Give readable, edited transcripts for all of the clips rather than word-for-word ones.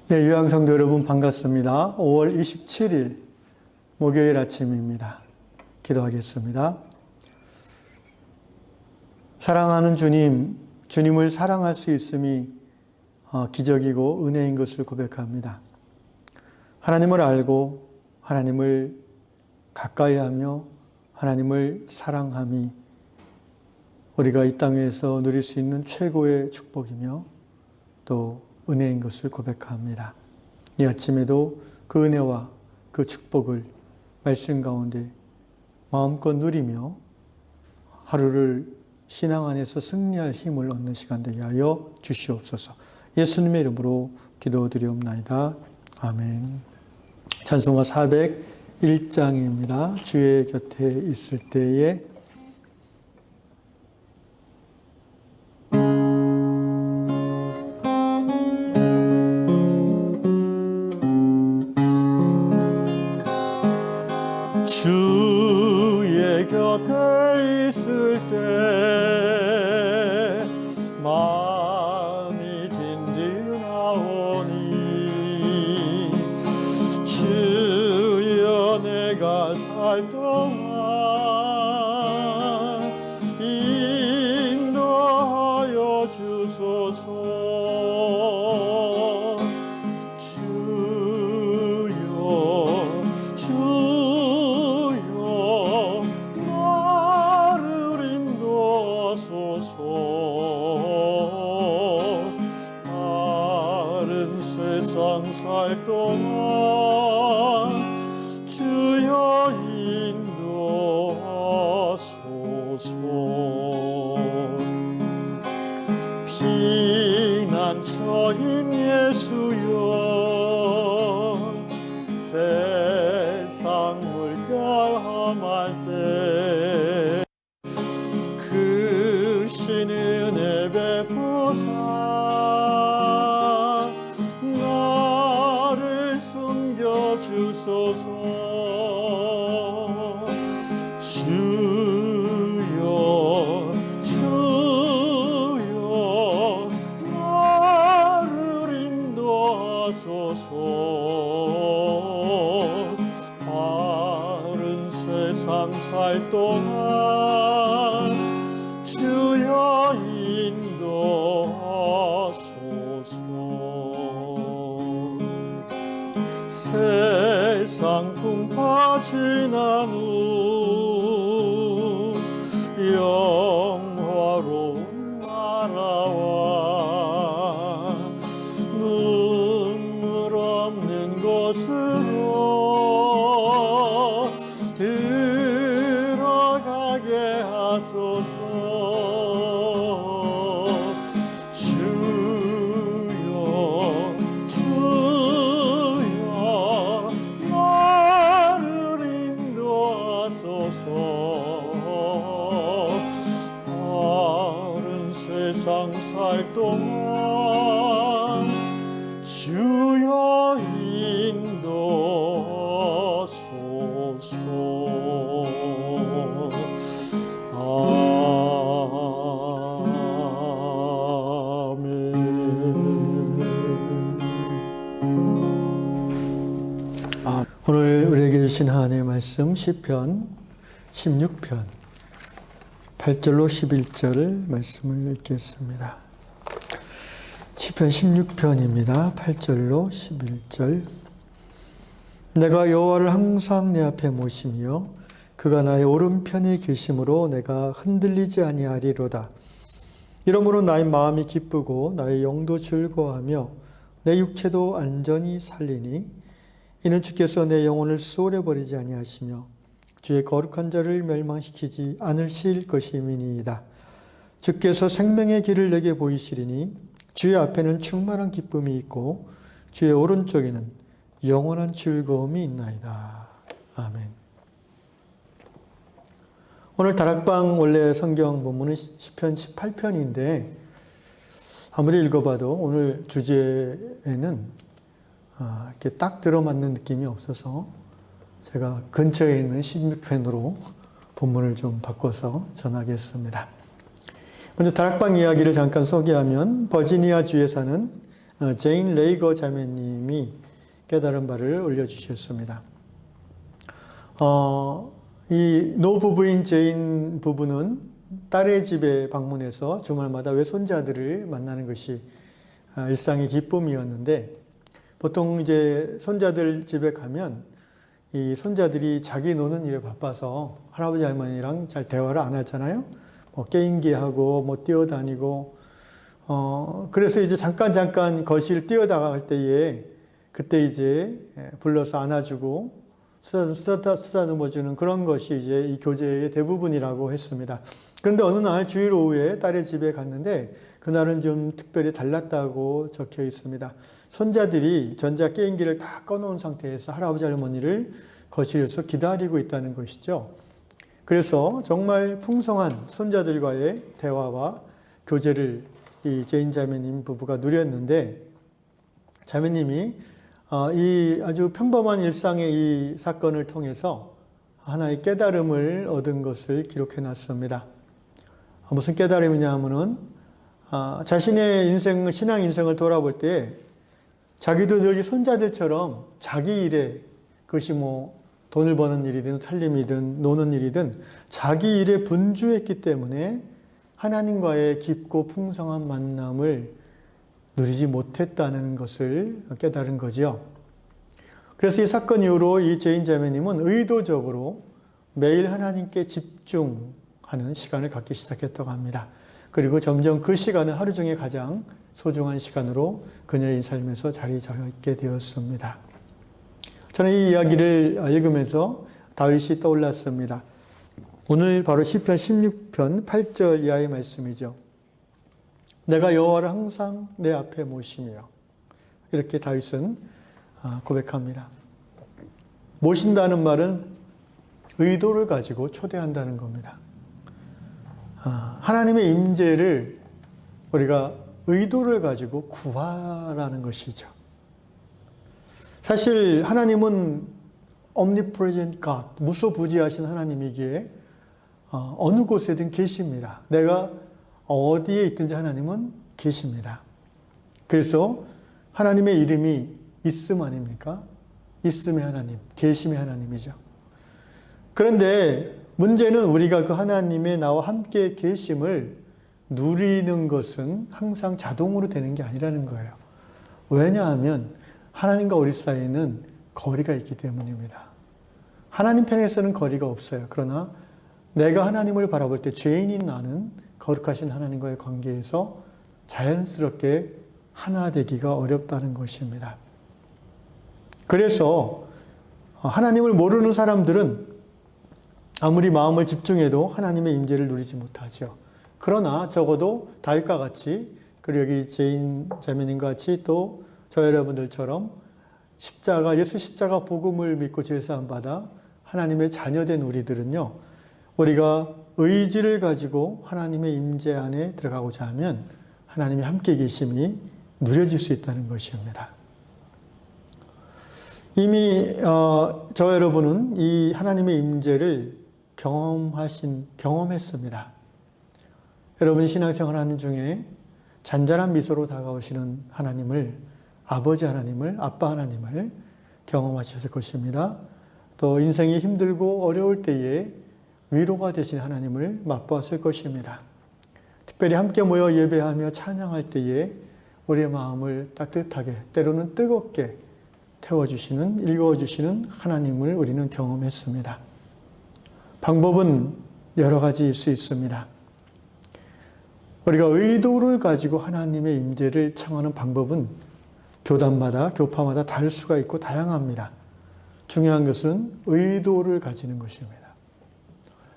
예, 유양성도 여러분 반갑습니다. 5월 27일 목요일 아침입니다. 기도하겠습니다. 사랑하는 주님, 주님을 사랑할 수 있음이 기적이고 은혜인 것을 고백합니다. 하나님을 알고 하나님을 가까이하며 하나님을 사랑함이 우리가 이 땅에서 누릴 수 있는 최고의 축복이며 또 은혜인 것을 고백합니다. 이 아침에도 그 은혜와 그 축복을 말씀 가운데 마음껏 누리며 하루를 신앙 안에서 승리할 힘을 얻는 시간 되게 하여 주시옵소서. 예수님의 이름으로 기도드리옵나이다. 아멘. 찬송가 401장입니다. 주의 곁에 있을 때에 주의 곁에 있을 때 마음이 든든하오니 주여 내가 살 동안 인도하여 주소서. 살 동안 주여 인도하소서. 피난처인 예수여 세상 물결 험할 때 크신 은혜 베푸사 주소서. 주여 주여 나를 인도하소서. 바른 세상 살 동안 주여 인도하소서. 세상 풍파 지난 후 영화로운 나라와 눈물 없는 곳으로 들어가게 하소서. 바른 세상 살 동안 주여 인도하소서. 아멘. 오늘 우리에게 주신 하나님의 말씀 시편 16편 8절로 11절 말씀을 읽겠습니다. 시편 16편입니다. 8절로 11절. 내가 여호와를 항상 내 앞에 모시며 그가 나의 오른편에 계심으로 내가 흔들리지 아니하리로다. 이러므로 나의 마음이 기쁘고 나의 영도 즐거워하며 내 육체도 안전히 살리니 이는 주께서 내 영혼을 수월해 버리지 아니하시며 주의 거룩한 자를 멸망시키지 않으실 것임이니이다. 주께서 생명의 길을 내게 보이시리니 주의 앞에는 충만한 기쁨이 있고 주의 오른쪽에는 영원한 즐거움이 있나이다. 아멘. 오늘 다락방 원래 성경 본문은 시편 18편인데 아무리 읽어봐도 오늘 주제에는 이렇게 딱 들어맞는 느낌이 없어서 제가 근처에 있는 16편으로 본문을 좀 바꿔서 전하겠습니다. 먼저 다락방 이야기를 잠깐 소개하면 버지니아 주에 사는 제인 레이거 자매님이 깨달은 바를 올려주셨습니다. 이 노부부인 제인 부부는 딸의 집에 방문해서 주말마다 외손자들을 만나는 것이 일상의 기쁨이었는데, 보통 이제 손자들 집에 가면 이 손자들이 자기 노는 일에 바빠서 할아버지 할머니랑 잘 대화를 안 하잖아요. 뭐 게임기 하고 뭐 뛰어다니고, 그래서 이제 잠깐 거실 뛰어나갈 때에 그때 이제 불러서 안아주고 쓰다듬어주는 그런 것이 이제 이 교제의 대부분이라고 했습니다. 그런데 어느 날 주일 오후에 딸의 집에 갔는데 그날은 좀 특별히 달랐다고 적혀 있습니다. 손자들이 전자게임기를 다 꺼놓은 상태에서 할아버지 할머니를 거실에서 기다리고 있다는 것이죠. 그래서 정말 풍성한 손자들과의 대화와 교제를 이 제인 자매님 부부가 누렸는데, 자매님이 이 아주 평범한 일상의 이 사건을 통해서 하나의 깨달음을 얻은 것을 기록해 놨습니다. 무슨 깨달음이냐 하면은 자신의 인생, 신앙 인생을 돌아볼 때 자기도 늘 손자들처럼 자기 일에, 그것이 뭐 돈을 버는 일이든 살림이든 노는 일이든 자기 일에 분주했기 때문에 하나님과의 깊고 풍성한 만남을 누리지 못했다는 것을 깨달은 거죠. 그래서 이 사건 이후로 이 제인 자매님은 의도적으로 매일 하나님께 집중하는 시간을 갖기 시작했다고 합니다. 그리고 점점 그 시간은 하루 중에 가장 소중한 시간으로 그녀의 삶에서 자리 잡게 되었습니다. 저는 이 이야기를 읽으면서 다윗이 떠올랐습니다. 오늘 바로 시편 16편 8절 이하의 말씀이죠. 내가 여호와를 항상 내 앞에 모시며, 이렇게 다윗은 고백합니다. 모신다는 말은 의도를 가지고 초대한다는 겁니다. 하나님의 임재를 우리가 의도를 가지고 구하라는 것이죠. 사실 하나님은 omnipresent God, 무소부지하신 하나님이기에 어느 곳에든 계십니다. 내가 어디에 있든지 하나님은 계십니다. 그래서 하나님의 이름이 있음 아닙니까? 있음의 하나님, 계심의 하나님이죠. 그런데 문제는 우리가 그 하나님의 나와 함께 계심을 누리는 것은 항상 자동으로 되는 게 아니라는 거예요. 왜냐하면 하나님과 우리 사이에는 거리가 있기 때문입니다. 하나님 편에서는 거리가 없어요. 그러나 내가 하나님을 바라볼 때 죄인인 나는 거룩하신 하나님과의 관계에서 자연스럽게 하나 되기가 어렵다는 것입니다. 그래서 하나님을 모르는 사람들은 아무리 마음을 집중해도 하나님의 임재를 누리지 못하죠. 그러나 적어도 다윗과 같이, 그리고 여기 제인 자매님과 같이 또 저 여러분들처럼 예수 십자가 복음을 믿고 죄사함 받아 하나님의 자녀된 우리들은요, 우리가 의지를 가지고 하나님의 임재 안에 들어가고자 하면 하나님이 함께 계심이 누려질 수 있다는 것입니다. 이미 저 여러분은 이 하나님의 임재를 경험했습니다. 여러분 신앙생활 하는 중에 잔잔한 미소로 다가오시는 하나님을, 아버지 하나님을, 아빠 하나님을 경험하셨을 것입니다. 또 인생이 힘들고 어려울 때에 위로가 되신 하나님을 맛보았을 것입니다. 특별히 함께 모여 예배하며 찬양할 때에 우리의 마음을 따뜻하게, 때로는 뜨겁게 태워주시는, 읽어주시는 하나님을 우리는 경험했습니다. 방법은 여러 가지일 수 있습니다. 우리가 의도를 가지고 하나님의 임재를 청하는 방법은 교단마다, 교파마다 다를 수가 있고 다양합니다. 중요한 것은 의도를 가지는 것입니다.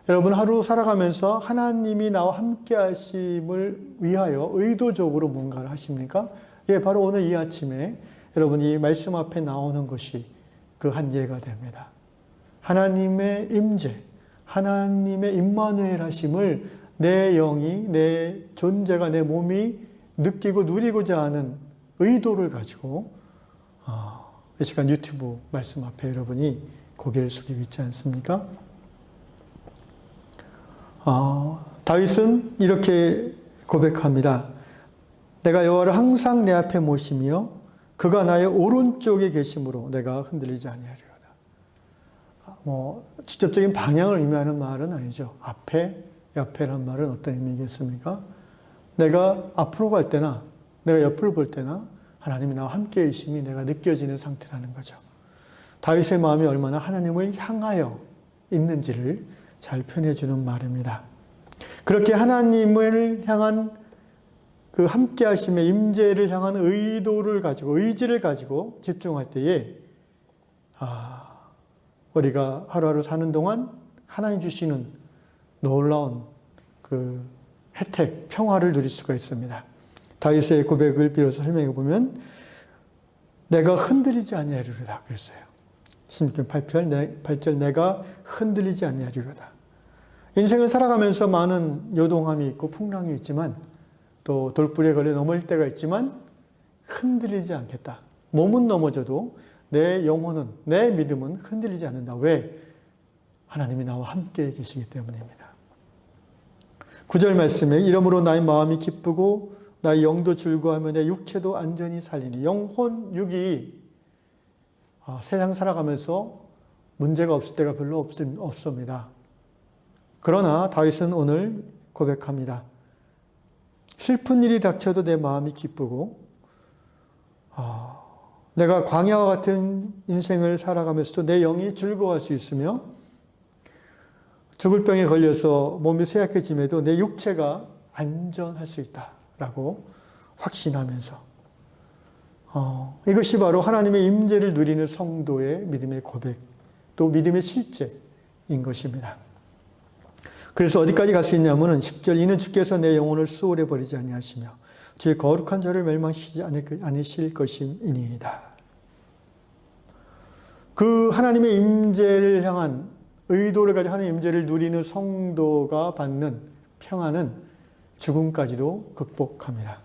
여러분 하루 살아가면서 하나님이 나와 함께 하심을 위하여 의도적으로 뭔가를 하십니까? 예, 바로 오늘 이 아침에 여러분이 말씀 앞에 나오는 것이 그 한 예가 됩니다. 하나님의 임재, 하나님의 임마누엘 하심을 내 영이, 내 존재가, 내 몸이 느끼고 누리고자 하는 의도를 가지고 이 시간 유튜브 말씀 앞에 여러분이 고개를 숙이고 있지 않습니까? 다윗은 이렇게 고백합니다. 내가 여호와를 항상 내 앞에 모시며 그가 나의 오른쪽에 계심으로 내가 흔들리지 아니하리로다. 직접적인 방향을 의미하는 말은 아니죠. 앞에, 옆에란 말은 어떤 의미겠습니까? 내가 앞으로 갈 때나 내가 옆을 볼 때나 하나님이 나와 함께 계심이 내가 느껴지는 상태라는 거죠. 다윗의 마음이 얼마나 하나님을 향하여 있는지를 잘 표현해 주는 말입니다. 그렇게 하나님을 향한 그 함께 하심의 임재를 향한 의도를 가지고 의지를 가지고 집중할 때에 우리가 하루하루 사는 동안 하나님 주시는 놀라운 그 혜택, 평화를 누릴 수가 있습니다. 다윗의 고백을 빌어서 설명해 보면 내가 흔들리지 아니하리로다 그랬어요. 16편 8절 내가 흔들리지 아니하리로다. 인생을 살아가면서 많은 요동함이 있고 풍랑이 있지만 또 돌불에 걸려 넘어질 때가 있지만 흔들리지 않겠다. 몸은 넘어져도 내 영혼은, 내 믿음은 흔들리지 않는다. 왜? 하나님이 나와 함께 계시기 때문입니다. 9절 말씀에 이러므로 나의 마음이 기쁘고 나의 영도 즐거워하며 내 육체도 안전히 살리니 영혼, 육이 세상 살아가면서 문제가 없을 때가 별로 없습니다. 그러나 다윗은 오늘 고백합니다. 슬픈 일이 닥쳐도 내 마음이 기쁘고 내가 광야와 같은 인생을 살아가면서도 내 영이 즐거워할 수 있으며 죽을 병에 걸려서 몸이 쇠약해짐에도 내 육체가 안전할 수 있다라고 확신하면서 이것이 바로 하나님의 임재를 누리는 성도의 믿음의 고백 또 믿음의 실제인 것입니다. 그래서 어디까지 갈 수 있냐면은 10절 이는 주께서 내 영혼을 수월해 버리지 아니하시며 주의 거룩한 자를 멸망시키지 않으실 것임이니이다. 그 하나님의 임재를 향한 의도를 가지고 하나님의 임재를 누리는 성도가 받는 평안은 죽음까지도 극복합니다.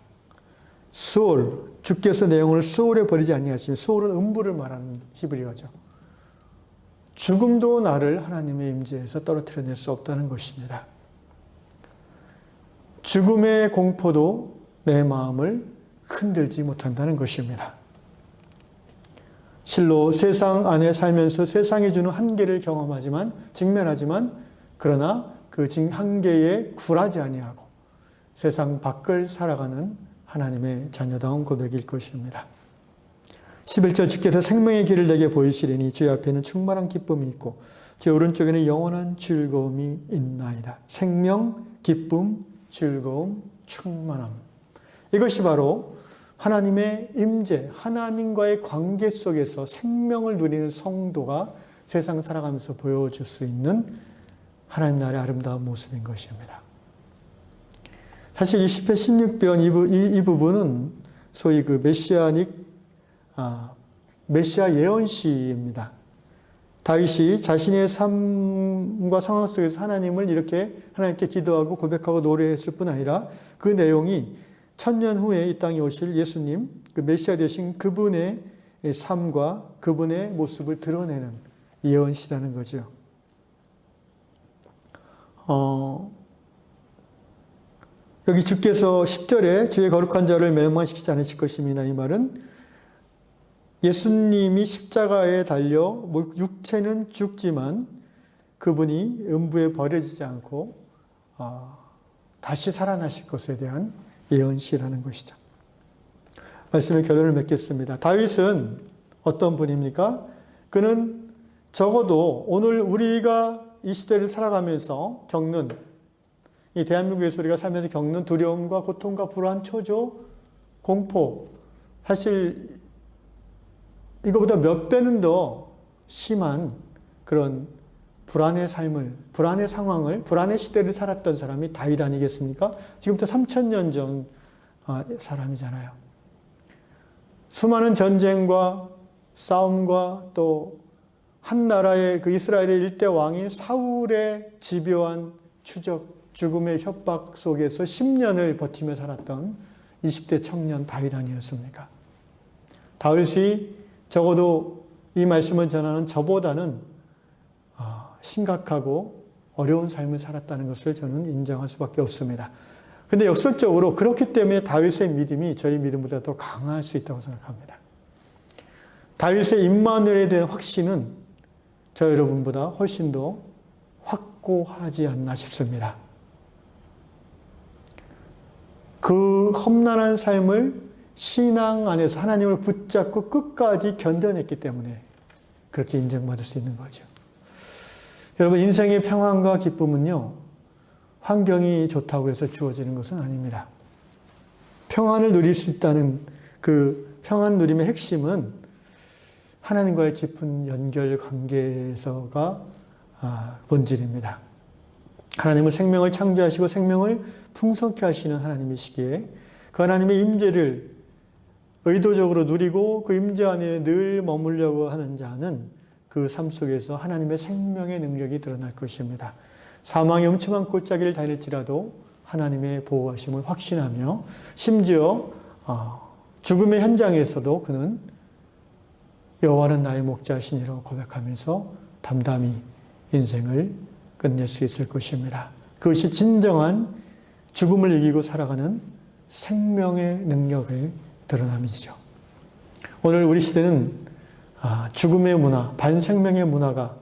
수월, 주께서 내 영혼을 수월해 버리지 아니하시며 수월은 음부를 말하는 히브리어죠. 죽음도 나를 하나님의 임재에서 떨어뜨려낼 수 없다는 것입니다. 죽음의 공포도 내 마음을 흔들지 못한다는 것입니다. 실로 세상 안에 살면서 세상이 주는 한계를 경험하지만 직면하지만 그러나 그 한계에 굴하지 아니하고 세상 밖을 살아가는 하나님의 자녀다운 고백일 것입니다. 11절 주께서 생명의 길을 내게 보이시리니 주의 앞에는 충만한 기쁨이 있고 주의 오른쪽에는 영원한 즐거움이 있나이다. 생명, 기쁨, 즐거움, 충만함. 이것이 바로 하나님의 임재, 하나님과의 관계 속에서 생명을 누리는 성도가 세상 살아가면서 보여줄 수 있는 하나님 나라의 아름다운 모습인 것입니다. 사실 이 시편 16편 이 부분은 소위 그 메시아 예언시입니다. 다윗이 자신의 삶과 상황 속에서 하나님께 기도하고 고백하고 노래했을 뿐 아니라 그 내용이 1000년 후에 이 땅에 오실 예수님, 그 메시아 되신 그분의 삶과 그분의 모습을 드러내는 예언시라는 거죠. 여기 주께서 10절에 주의 거룩한 자를 멸망시키지 않으실 것임이나 이 말은 예수님이 십자가에 달려 육체는 죽지만 그분이 음부에 버려지지 않고 다시 살아나실 것에 대한 예언시라는 것이죠. 말씀의 결론을 맺겠습니다. 다윗은 어떤 분입니까? 그는 적어도 오늘 우리가 이 시대를 살아가면서 겪는 이 대한민국에서 우리가 살면서 겪는 두려움과 고통과 불안, 초조, 공포 사실 이거보다 몇 배는 더 심한 그런 불안의 삶을, 불안의 상황을, 불안의 시대를 살았던 사람이 다윗 아니겠습니까? 지금부터 3000년 전 사람이잖아요. 수많은 전쟁과 싸움과 또 한 나라의 그 이스라엘의 일대 왕인 사울의 집요한 추적, 죽음의 협박 속에서 10년을 버티며 살았던 20대 청년 다윗 아니었습니까? 다윗이 적어도 이 말씀을 전하는 저보다는 심각하고 어려운 삶을 살았다는 것을 저는 인정할 수밖에 없습니다. 근데 역설적으로 그렇기 때문에 다윗의 믿음이 저희 믿음보다 더 강할 수 있다고 생각합니다. 다윗의 임마누엘에 대한 확신은 저 여러분보다 훨씬 더 확고하지 않나 싶습니다. 그 험난한 삶을 신앙 안에서 하나님을 붙잡고 끝까지 견뎌냈기 때문에 그렇게 인정받을 수 있는 거죠. 여러분, 인생의 평안과 기쁨은요, 환경이 좋다고 해서 주어지는 것은 아닙니다. 평안을 누릴 수 있다는 그 평안 누림의 핵심은 하나님과의 깊은 연결 관계에서가 본질입니다. 하나님은 생명을 창조하시고 생명을 풍성케 하시는 하나님이시기에 그 하나님의 임재를 의도적으로 누리고 그 임재 안에 늘 머물려고 하는 자는 그 삶 속에서 하나님의 생명의 능력이 드러날 것입니다. 사망의 음침한 골짜기를 다닐지라도 하나님의 보호하심을 확신하며 심지어 죽음의 현장에서도 그는 여호와는 나의 목자시니라고 고백하면서 담담히 인생을 끝낼 수 있을 것입니다. 그것이 진정한 죽음을 이기고 살아가는 생명의 능력의 드러남이죠. 오늘 우리 시대는 죽음의 문화, 반생명의 문화가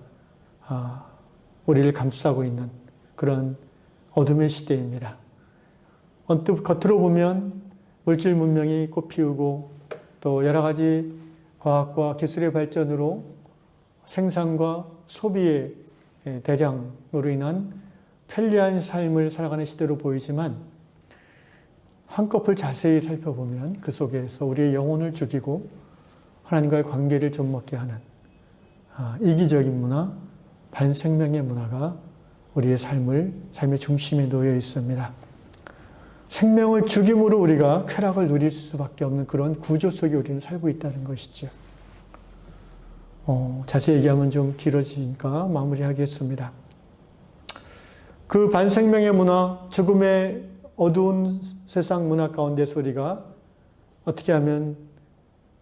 우리를 감싸고 있는 그런 어둠의 시대입니다. 언뜻 겉으로 보면 물질 문명이 꽃피우고 또 여러 가지 과학과 기술의 발전으로 생산과 소비의 대량으로 인한 편리한 삶을 살아가는 시대로 보이지만 한꺼풀 자세히 살펴보면 그 속에서 우리의 영혼을 죽이고 하나님과의 관계를 좀먹게 하는 이기적인 문화, 반생명의 문화가 우리의 삶의 중심에 놓여 있습니다. 생명을 죽임으로 우리가 쾌락을 누릴 수밖에 없는 그런 구조 속에 우리는 살고 있다는 것이죠. 자세히 얘기하면 좀 길어지니까 마무리하겠습니다. 그 반생명의 문화, 죽음의 어두운 세상 문화 가운데서 우리가 어떻게 하면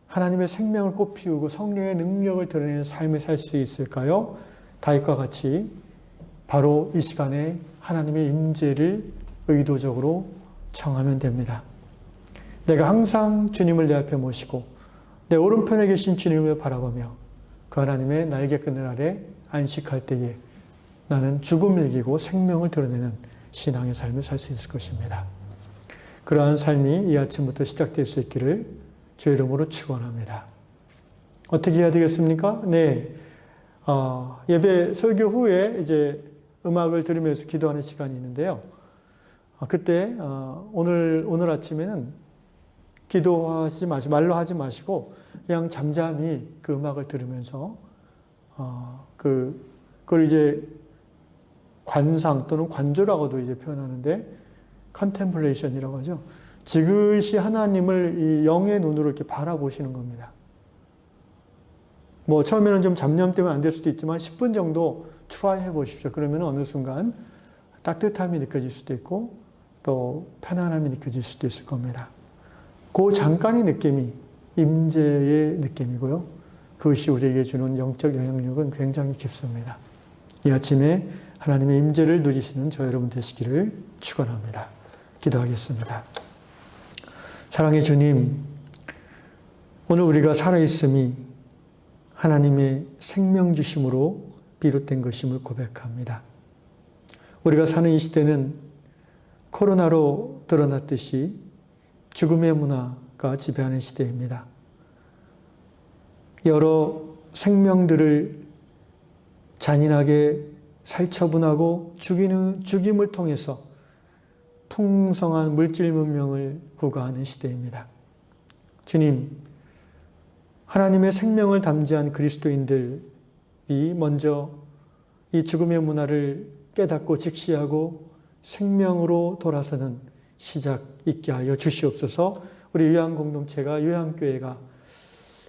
하나님의 생명을 꽃피우고 성령의 능력을 드러내는 삶을 살 수 있을까요? 다윗과 같이 바로 이 시간에 하나님의 임재를 의도적으로 청하면 됩니다. 내가 항상 주님을 내 앞에 모시고 내 오른편에 계신 주님을 바라보며 그 하나님의 날개끈을 아래 안식할 때에 나는 죽음을 이기고 생명을 드러내는 신앙의 삶을 살 수 있을 것입니다. 그러한 삶이 이 아침부터 시작될 수 있기를 주의 이름으로 축원합니다. 어떻게 해야 되겠습니까? 네, 예배 설교 후에 이제 음악을 들으면서 기도하는 시간이 있는데요. 그때 오늘 아침에는 기도하지 마시고 말로 하지 마시고 그냥 잠잠히 그 음악을 들으면서 그걸 이제 관상 또는 관조라고도 이제 표현하는데 컨템플레이션이라고 하죠. 지그시 하나님을 이 영의 눈으로 이렇게 바라보시는 겁니다. 뭐 처음에는 좀 잡념 때문에 안 될 수도 있지만 10분 정도 트라이 해보십시오. 그러면 어느 순간 따뜻함이 느껴질 수도 있고 또 편안함이 느껴질 수도 있을 겁니다. 그 잠깐의 느낌이 임재의 느낌이고요. 그것이 우리에게 주는 영적 영향력은 굉장히 깊습니다. 이 아침에 하나님의 임재를 누리시는 저 여러분 되시기를 축원합니다. 기도하겠습니다. 사랑의 주님, 오늘 우리가 살아있음이 하나님의 생명 주심으로 비롯된 것임을 고백합니다. 우리가 사는 이 시대는 코로나로 드러났듯이 죽음의 문화가 지배하는 시대입니다. 여러 생명들을 잔인하게 살처분하고 죽임을 통해서 풍성한 물질 문명을 구가하는 시대입니다. 주님, 하나님의 생명을 담지한 그리스도인들이 먼저 이 죽음의 문화를 깨닫고 직시하고 생명으로 돌아서는 시작 있게 하여 주시옵소서. 우리 요양공동체가 요양교회가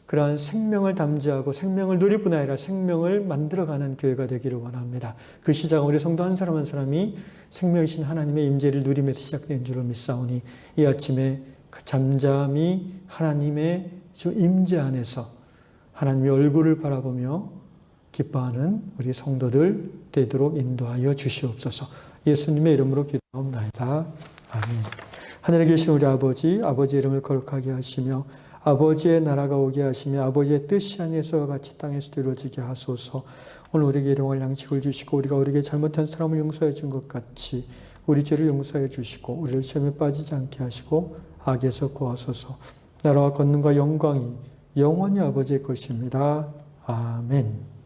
그러한 생명을 담지하고 생명을 누릴 뿐 아니라 생명을 만들어가는 교회가 되기를 원합니다. 그 시작은 우리 성도 한 사람 한 사람이 생명이신 하나님의 임재를 누리면서 시작된 줄을 믿사오니 이 아침에 잠잠히 하나님의 주 임재 안에서 하나님의 얼굴을 바라보며 기뻐하는 우리 성도들 되도록 인도하여 주시옵소서. 예수님의 이름으로 기도하옵나이다. 아멘. 하늘에 계신 우리 아버지, 아버지의 이름을 거룩하게 하시며 아버지의 나라가 오게 하시며 아버지의 뜻이 하늘에서와 같이 땅에서도 이루어지게 하소서. 오늘 우리에게 일용할 양식을 주시고 우리가 우리에게 잘못한 사람을 용서해 준 것 같이 우리 죄를 용서해 주시고 우리를 시험에 빠지지 않게 하시고 악에서 구하소서. 나라와 권능과 영광이 영원히 아버지의 것입니다. 아멘.